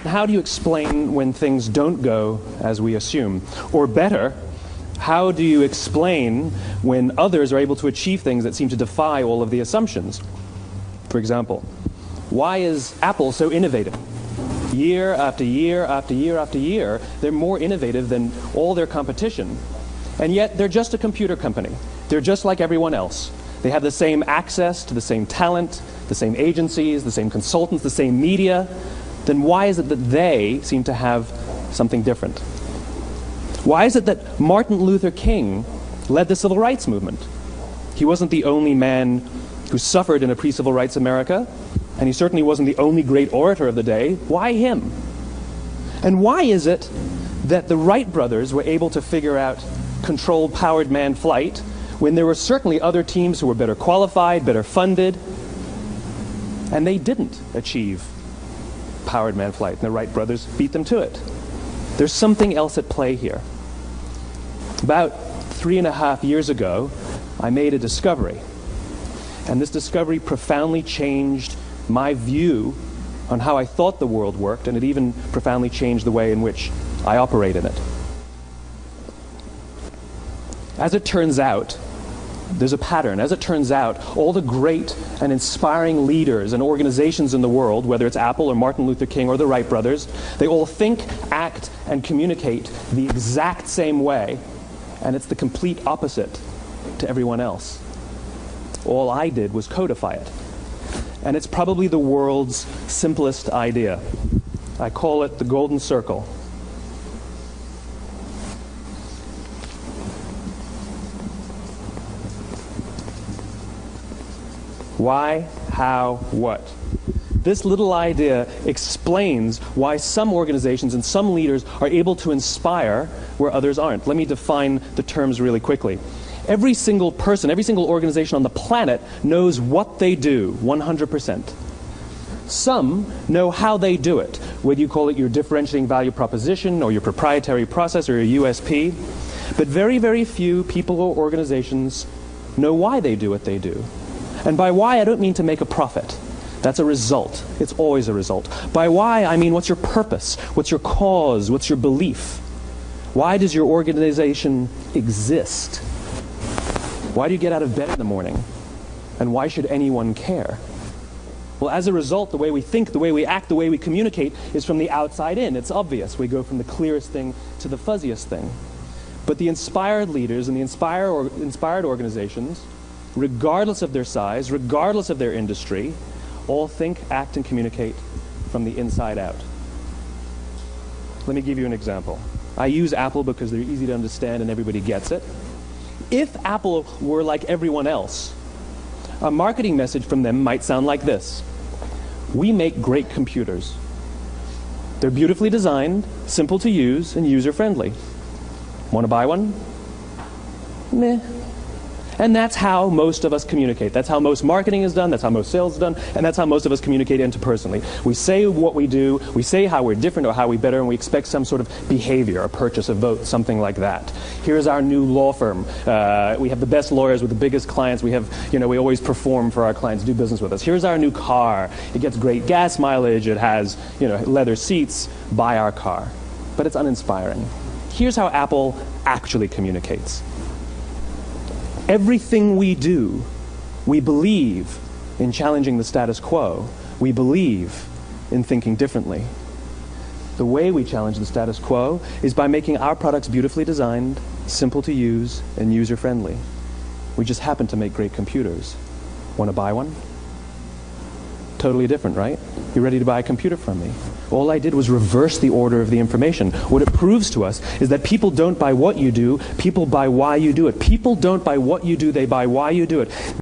how do you explain when things don't go as we assume? Or better, how do you explain when others are able to achieve things that seem to defy all of the assumptions? For example, why is Apple so innovative? Year after year after year after year, they're more innovative than all their competition. And yet, they're just a computer company. They're just like everyone else. They have the same access to the same talent, the same agencies, the same consultants, the same media. Then why is it that they seem to have something different? Why is it that Martin Luther King led the civil rights movement? He wasn't the only man who suffered in a pre-civil rights America, and he certainly wasn't the only great orator of the day. Why him? And why is it that the Wright brothers were able to figure out controlled powered manned flight when there were certainly other teams who were better qualified, better funded, and they didn't achieve powered manned flight, and the Wright brothers beat them to it? There's something else at play here. About 3.5 years ago, I made a discovery, and this discovery profoundly changed my view on how I thought the world worked, and it even profoundly changed the way in which I operate in it. As it turns out, there's a pattern. As it turns out, all the great and inspiring leaders and organizations in the world, whether it's Apple or Martin Luther King or the Wright brothers, they all think, act, and communicate the exact same way, and it's the complete opposite to everyone else. All I did was codify it. And it's probably the world's simplest idea. I call it the golden circle. Why, how, what? This little idea explains why some organizations and some leaders are able to inspire where others aren't. Let me define the terms really quickly. Every single person, every single organization on the planet knows what they do, 100%. Some know how they do it, whether you call it your differentiating value proposition or your proprietary process or your USP. But very, very few people or organizations know why they do what they do. And by why, I don't mean to make a profit. That's a result. It's always a result. By why, I mean what's your purpose? What's your cause? What's your belief? Why does your organization exist? Why do you get out of bed in the morning? And why should anyone care? Well, as a result, the way we think, the way we act, the way we communicate is from the outside in. It's obvious. We go from the clearest thing to the fuzziest thing. But the inspired leaders and the inspired organizations, regardless of their size, regardless of their industry, all think, act, and communicate from the inside out. Let me give you an example. I use Apple because they're easy to understand and everybody gets it. If Apple were like everyone else, a marketing message from them might sound like this. We make great computers. They're beautifully designed, simple to use, and user-friendly. Want to buy one? Meh. And that's how most of us communicate. That's how most marketing is done, that's how most sales is done, and that's how most of us communicate interpersonally. We say what we do, we say how we're different or how we're better, and we expect some sort of behavior, a purchase, a vote, something like that. Here's our new law firm. We have the best lawyers with the biggest clients. We have, we always perform for our clients, do business with us. Here's our new car. It gets great gas mileage. It has, leather seats. Buy our car. But it's uninspiring. Here's how Apple actually communicates. Everything we do, we believe in challenging the status quo. We believe in thinking differently. The way we challenge the status quo is by making our products beautifully designed, simple to use, and user-friendly. We just happen to make great computers. Want to buy one? Totally different, right? You're ready to buy a computer from me. All I did was reverse the order of the information. What it proves to us is that people don't buy what you do, people buy why you do it. People don't buy what you do, they buy why you do it.